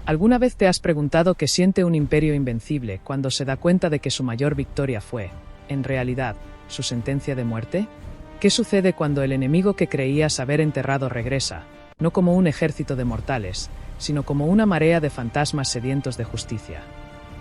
¿Alguna vez te has preguntado qué siente un imperio invencible cuando se da cuenta de que su mayor victoria fue, en realidad, su sentencia de muerte? ¿Qué sucede cuando el enemigo que creías haber enterrado regresa, no como un ejército de mortales, sino como una marea de fantasmas sedientos de justicia?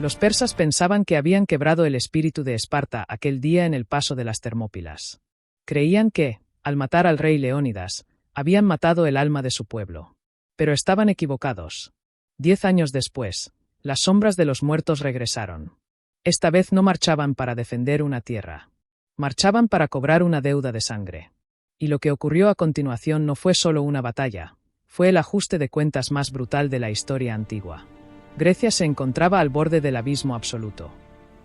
Los persas pensaban que habían quebrado el espíritu de Esparta aquel día en el paso de las Termópilas. Creían que, al matar al rey Leónidas, habían matado el alma de su pueblo. Pero estaban equivocados. 10 años después, las sombras de los muertos regresaron. Esta vez no marchaban para defender una tierra. Marchaban para cobrar una deuda de sangre. Y lo que ocurrió a continuación no fue solo una batalla, fue el ajuste de cuentas más brutal de la historia antigua. Grecia se encontraba al borde del abismo absoluto.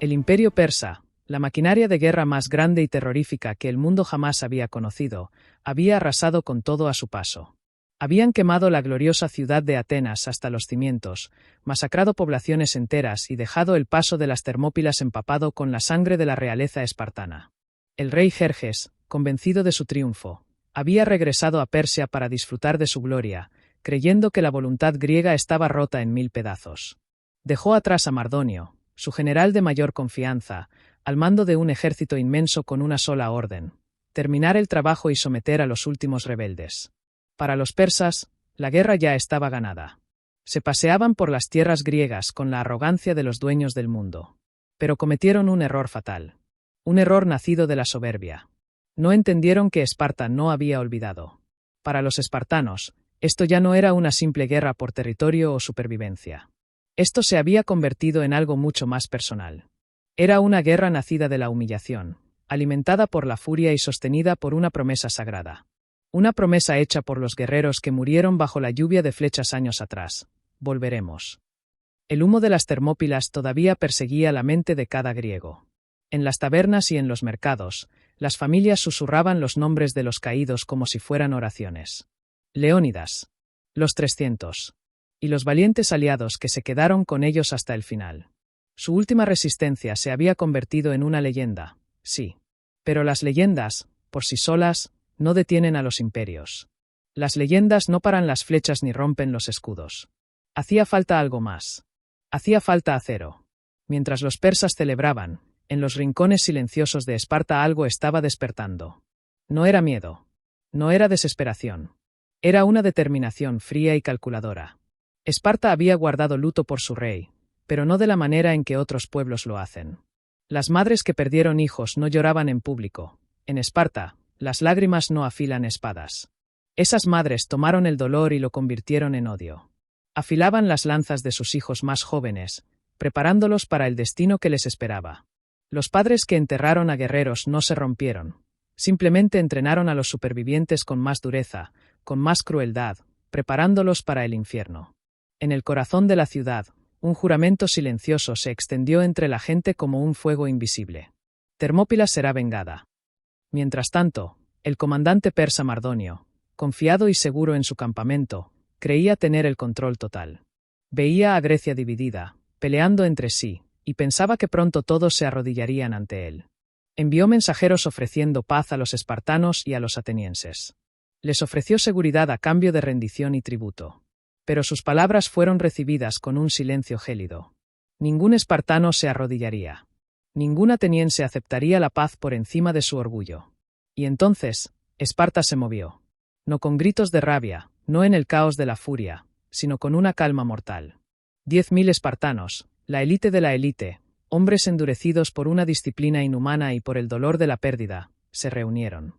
El imperio persa, la maquinaria de guerra más grande y terrorífica que el mundo jamás había conocido, había arrasado con todo a su paso. Habían quemado la gloriosa ciudad de Atenas hasta los cimientos, masacrado poblaciones enteras y dejado el paso de las Termópilas empapado con la sangre de la realeza espartana. El rey Jerjes, convencido de su triunfo, había regresado a Persia para disfrutar de su gloria, creyendo que la voluntad griega estaba rota en 1000 pedazos. Dejó atrás a Mardonio, su general de mayor confianza, al mando de un ejército inmenso con una sola orden: terminar el trabajo y someter a los últimos rebeldes. Para los persas, la guerra ya estaba ganada. Se paseaban por las tierras griegas con la arrogancia de los dueños del mundo. Pero cometieron un error fatal. Un error nacido de la soberbia. No entendieron que Esparta no había olvidado. Para los espartanos, esto ya no era una simple guerra por territorio o supervivencia. Esto se había convertido en algo mucho más personal. Era una guerra nacida de la humillación, alimentada por la furia y sostenida por una promesa sagrada. Una promesa hecha por los guerreros que murieron bajo la lluvia de flechas años atrás: volveremos. El humo de las Termópilas todavía perseguía la mente de cada griego. En las tabernas y en los mercados, las familias susurraban los nombres de los caídos como si fueran oraciones. Leónidas, los 300, y los valientes aliados que se quedaron con ellos hasta el final. Su última resistencia se había convertido en una leyenda, sí. Pero las leyendas, por sí solas, no detienen a los imperios. Las leyendas no paran las flechas ni rompen los escudos. Hacía falta algo más. Hacía falta acero. Mientras los persas celebraban, en los rincones silenciosos de Esparta algo estaba despertando. No era miedo. No era desesperación. Era una determinación fría y calculadora. Esparta había guardado luto por su rey, pero no de la manera en que otros pueblos lo hacen. Las madres que perdieron hijos no lloraban en público. En Esparta, las lágrimas no afilan espadas. Esas madres tomaron el dolor y lo convirtieron en odio. Afilaban las lanzas de sus hijos más jóvenes, preparándolos para el destino que les esperaba. Los padres que enterraron a guerreros no se rompieron. Simplemente entrenaron a los supervivientes con más dureza, con más crueldad, preparándolos para el infierno. En el corazón de la ciudad, un juramento silencioso se extendió entre la gente como un fuego invisible. Termópilas será vengada. Mientras tanto, el comandante persa Mardonio, confiado y seguro en su campamento, creía tener el control total. Veía a Grecia dividida, peleando entre sí, y pensaba que pronto todos se arrodillarían ante él. Envió mensajeros ofreciendo paz a los espartanos y a los atenienses. Les ofreció seguridad a cambio de rendición y tributo. Pero sus palabras fueron recibidas con un silencio gélido. Ningún espartano se arrodillaría. Ningún ateniense aceptaría la paz por encima de su orgullo. Y entonces, Esparta se movió. No con gritos de rabia, no en el caos de la furia, sino con una calma mortal. 10.000 espartanos, la élite de la élite, hombres endurecidos por una disciplina inhumana y por el dolor de la pérdida, se reunieron.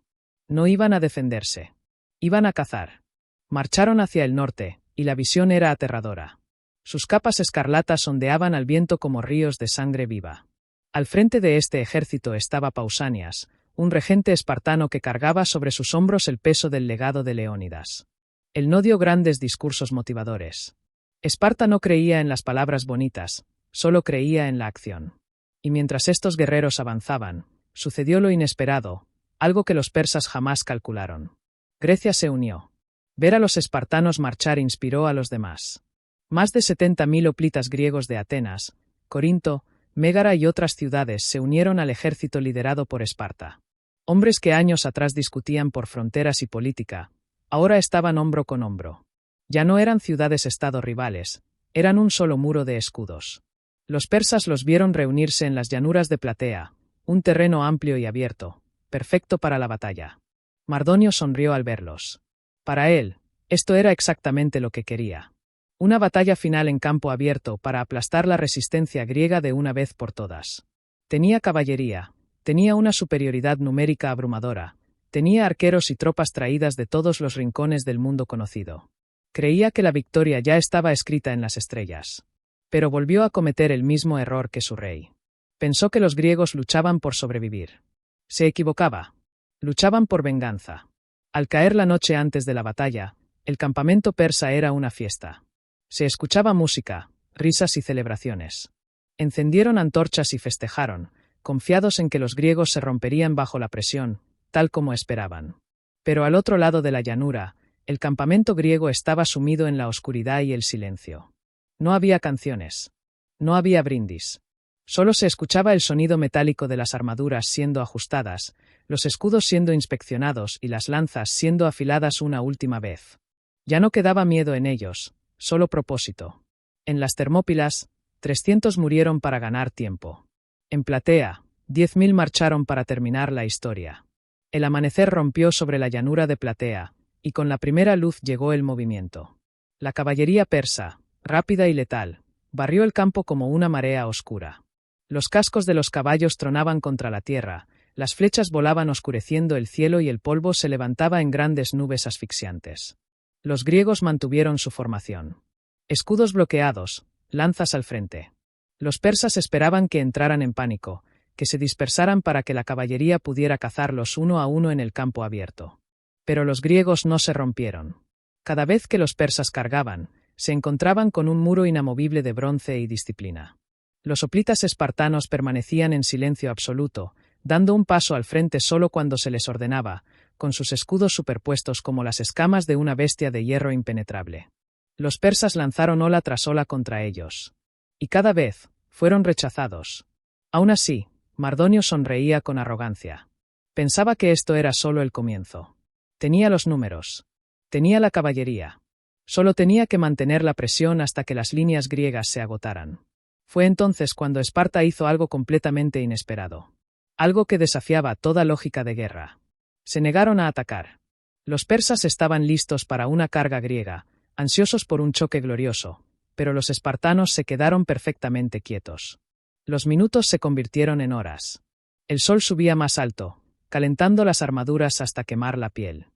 No iban a defenderse. Iban a cazar. Marcharon hacia el norte, y la visión era aterradora. Sus capas escarlatas ondeaban al viento como ríos de sangre viva. Al frente de este ejército estaba Pausanias, un regente espartano que cargaba sobre sus hombros el peso del legado de Leónidas. Él no dio grandes discursos motivadores. Esparta no creía en las palabras bonitas, solo creía en la acción. Y mientras estos guerreros avanzaban, sucedió lo inesperado, algo que los persas jamás calcularon. Grecia se unió. Ver a los espartanos marchar inspiró a los demás. Más de 70.000 hoplitas griegos de Atenas, Corinto, Mégara y otras ciudades se unieron al ejército liderado por Esparta. Hombres que años atrás discutían por fronteras y política, ahora estaban hombro con hombro. Ya no eran ciudades-estado rivales, Eran un solo muro de escudos. Los persas los vieron reunirse en las llanuras de Platea, un terreno amplio y abierto, perfecto para la batalla. Mardonio sonrió al verlos. Para él, esto era exactamente lo que quería. Una batalla final en campo abierto para aplastar la resistencia griega de una vez por todas. Tenía caballería, tenía una superioridad numérica abrumadora, tenía arqueros y tropas traídas de todos los rincones del mundo conocido. Creía que la victoria ya estaba escrita en las estrellas. Pero volvió a cometer el mismo error que su rey. Pensó que los griegos luchaban por sobrevivir. Se equivocaba. Luchaban por venganza. Al caer la noche antes de la batalla, el campamento persa era una fiesta. Se escuchaba música, risas y celebraciones. Encendieron antorchas y festejaron, confiados en que los griegos se romperían bajo la presión, tal como esperaban. Pero al otro lado de la llanura, el campamento griego estaba sumido en la oscuridad y el silencio. No había canciones. No había brindis. Solo se escuchaba el sonido metálico de las armaduras siendo ajustadas, los escudos siendo inspeccionados y las lanzas siendo afiladas una última vez. Ya no quedaba miedo en ellos, solo propósito. En las Termópilas, 300 murieron para ganar tiempo. En Platea, 10.000 marcharon para terminar la historia. El amanecer rompió sobre la llanura de Platea, y con la primera luz llegó el movimiento. La caballería persa, rápida y letal, barrió el campo como una marea oscura. Los cascos de los caballos tronaban contra la tierra, las flechas volaban oscureciendo el cielo y el polvo se levantaba en grandes nubes asfixiantes. Los griegos mantuvieron su formación. Escudos bloqueados, lanzas al frente. Los persas esperaban que entraran en pánico, que se dispersaran para que la caballería pudiera cazarlos uno a uno en el campo abierto. Pero los griegos no se rompieron. Cada vez que los persas cargaban, se encontraban con un muro inamovible de bronce y disciplina. Los hoplitas espartanos permanecían en silencio absoluto, dando un paso al frente solo cuando se les ordenaba, con sus escudos superpuestos como las escamas de una bestia de hierro impenetrable. Los persas lanzaron ola tras ola contra ellos. Y cada vez, fueron rechazados. Aún así, Mardonio sonreía con arrogancia. Pensaba que esto era solo el comienzo. Tenía los números. Tenía la caballería. Solo tenía que mantener la presión hasta que las líneas griegas se agotaran. Fue entonces cuando Esparta hizo algo completamente inesperado. Algo que desafiaba toda lógica de guerra. Se negaron a atacar. Los persas estaban listos para una carga griega, ansiosos por un choque glorioso, pero los espartanos se quedaron perfectamente quietos. Los minutos se convirtieron en horas. El sol subía más alto, calentando las armaduras hasta quemar la piel.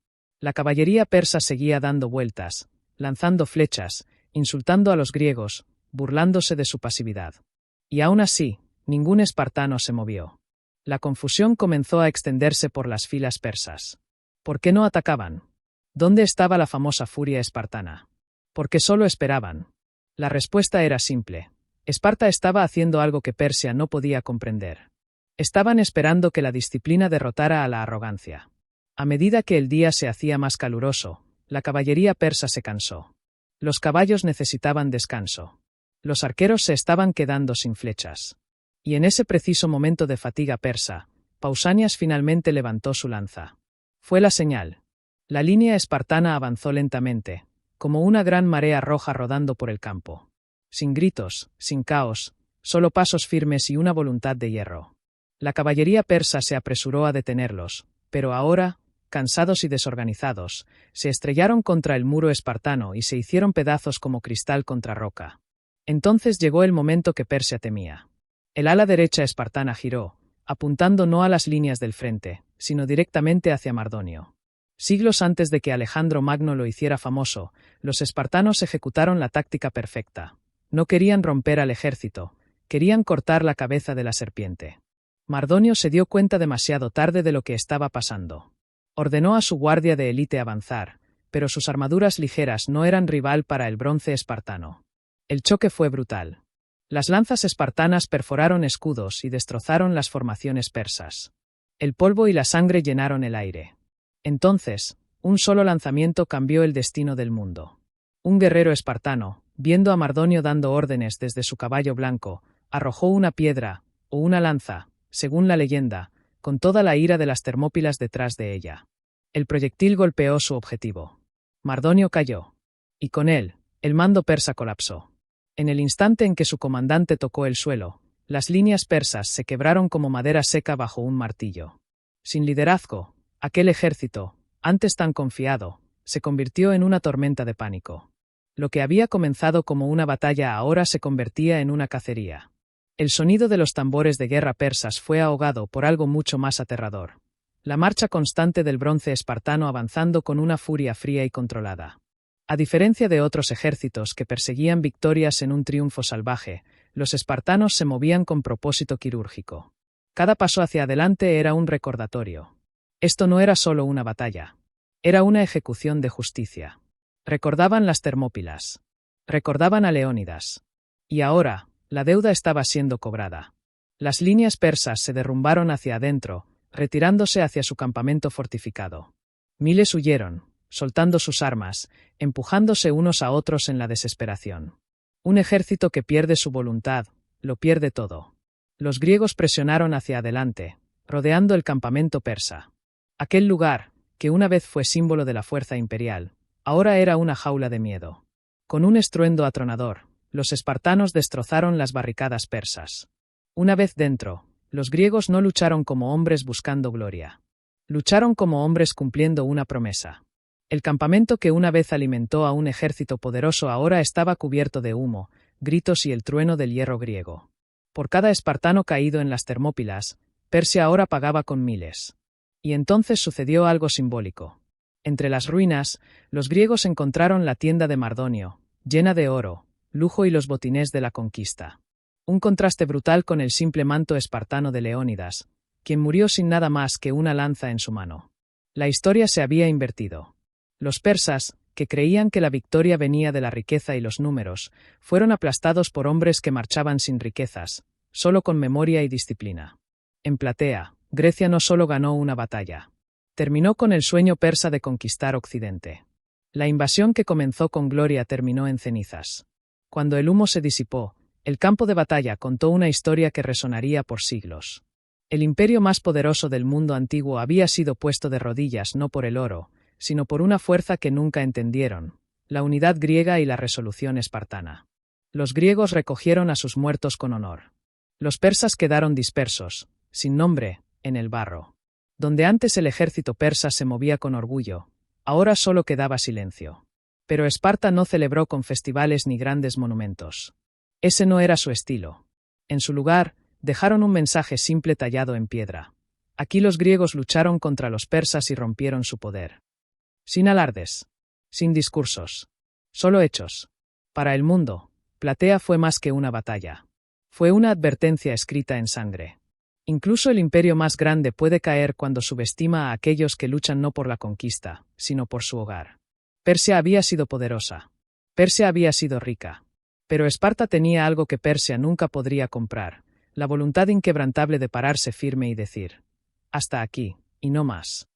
La caballería persa seguía dando vueltas, lanzando flechas, insultando a los griegos, burlándose de su pasividad. Y aún así, ningún espartano se movió. La confusión comenzó a extenderse por las filas persas. ¿Por qué no atacaban? ¿Dónde estaba la famosa furia espartana? ¿Por qué solo esperaban? La respuesta era simple. Esparta estaba haciendo algo que Persia no podía comprender. Estaban esperando que la disciplina derrotara a la arrogancia. A medida que el día se hacía más caluroso, la caballería persa se cansó. Los caballos necesitaban descanso. Los arqueros se estaban quedando sin flechas. Y en ese preciso momento de fatiga persa, Pausanias finalmente levantó su lanza. Fue la señal. La línea espartana avanzó lentamente, como una gran marea roja rodando por el campo. Sin gritos, sin caos, solo pasos firmes y una voluntad de hierro. La caballería persa se apresuró a detenerlos, pero ahora, cansados y desorganizados, se estrellaron contra el muro espartano y se hicieron pedazos como cristal contra roca. Entonces llegó el momento que Persia temía. El ala derecha espartana giró, apuntando no a las líneas del frente, sino directamente hacia Mardonio. Siglos antes de que Alejandro Magno lo hiciera famoso, los espartanos ejecutaron la táctica perfecta. No querían romper al ejército, querían cortar la cabeza de la serpiente. Mardonio se dio cuenta demasiado tarde de lo que estaba pasando. Ordenó a su guardia de élite avanzar, pero sus armaduras ligeras no eran rival para el bronce espartano. El choque fue brutal. Las lanzas espartanas perforaron escudos y destrozaron las formaciones persas. El polvo y la sangre llenaron el aire. Entonces, un solo lanzamiento cambió el destino del mundo. Un guerrero espartano, viendo a Mardonio dando órdenes desde su caballo blanco, arrojó una piedra, o una lanza, según la leyenda, con toda la ira de las Termópilas detrás de ella. El proyectil golpeó su objetivo. Mardonio cayó. Y con él, el mando persa colapsó. En el instante en que su comandante tocó el suelo, las líneas persas se quebraron como madera seca bajo un martillo. Sin liderazgo, aquel ejército, antes tan confiado, se convirtió en una tormenta de pánico. Lo que había comenzado como una batalla ahora se convertía en una cacería. El sonido de los tambores de guerra persas fue ahogado por algo mucho más aterrador: la marcha constante del bronce espartano avanzando con una furia fría y controlada. A diferencia de otros ejércitos que perseguían victorias en un triunfo salvaje, los espartanos se movían con propósito quirúrgico. Cada paso hacia adelante era un recordatorio. Esto no era solo una batalla. Era una ejecución de justicia. Recordaban las Termópilas. Recordaban a Leónidas. Y ahora, la deuda estaba siendo cobrada. Las líneas persas se derrumbaron hacia adentro, retirándose hacia su campamento fortificado. Miles huyeron, soltando sus armas, empujándose unos a otros en la desesperación. Un ejército que pierde su voluntad, lo pierde todo. Los griegos presionaron hacia adelante, rodeando el campamento persa. Aquel lugar, que una vez fue símbolo de la fuerza imperial, ahora era una jaula de miedo. Con un estruendo atronador, los espartanos destrozaron las barricadas persas. Una vez dentro, los griegos no lucharon como hombres buscando gloria. Lucharon como hombres cumpliendo una promesa. El campamento que una vez alimentó a un ejército poderoso ahora estaba cubierto de humo, gritos y el trueno del hierro griego. Por cada espartano caído en las Termópilas, Persia ahora pagaba con miles. Y entonces sucedió algo simbólico. Entre las ruinas, los griegos encontraron la tienda de Mardonio, llena de oro, lujo y los botines de la conquista. Un contraste brutal con el simple manto espartano de Leónidas, quien murió sin nada más que una lanza en su mano. La historia se había invertido. Los persas, que creían que la victoria venía de la riqueza y los números, fueron aplastados por hombres que marchaban sin riquezas, solo con memoria y disciplina. En Platea, Grecia no solo ganó una batalla. Terminó con el sueño persa de conquistar Occidente. La invasión que comenzó con gloria terminó en cenizas. Cuando el humo se disipó, el campo de batalla contó una historia que resonaría por siglos. El imperio más poderoso del mundo antiguo había sido puesto de rodillas no por el oro, sino por una fuerza que nunca entendieron: la unidad griega y la resolución espartana. Los griegos recogieron a sus muertos con honor. Los persas quedaron dispersos, sin nombre, en el barro. Donde antes el ejército persa se movía con orgullo, ahora solo quedaba silencio. Pero Esparta no celebró con festivales ni grandes monumentos. Ese no era su estilo. En su lugar, dejaron un mensaje simple tallado en piedra. Aquí los griegos lucharon contra los persas y rompieron su poder. Sin alardes. Sin discursos. Solo hechos. Para el mundo, Platea fue más que una batalla. Fue una advertencia escrita en sangre. Incluso el imperio más grande puede caer cuando subestima a aquellos que luchan no por la conquista, sino por su hogar. Persia había sido poderosa. Persia había sido rica. Pero Esparta tenía algo que Persia nunca podría comprar: la voluntad inquebrantable de pararse firme y decir: hasta aquí, y no más.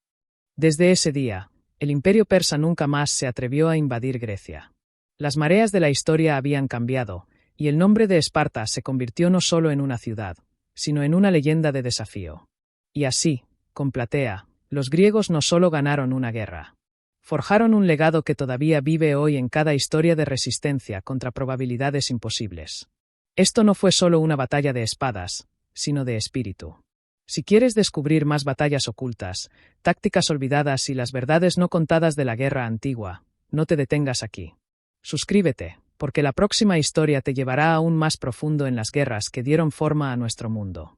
Desde ese día, el imperio persa nunca más se atrevió a invadir Grecia. Las mareas de la historia habían cambiado, y el nombre de Esparta se convirtió no solo en una ciudad, sino en una leyenda de desafío. Y así, con Platea, los griegos no solo ganaron una guerra. Forjaron un legado que todavía vive hoy en cada historia de resistencia contra probabilidades imposibles. Esto no fue solo una batalla de espadas, sino de espíritu. Si quieres descubrir más batallas ocultas, tácticas olvidadas y las verdades no contadas de la guerra antigua, no te detengas aquí. Suscríbete, porque la próxima historia te llevará aún más profundo en las guerras que dieron forma a nuestro mundo.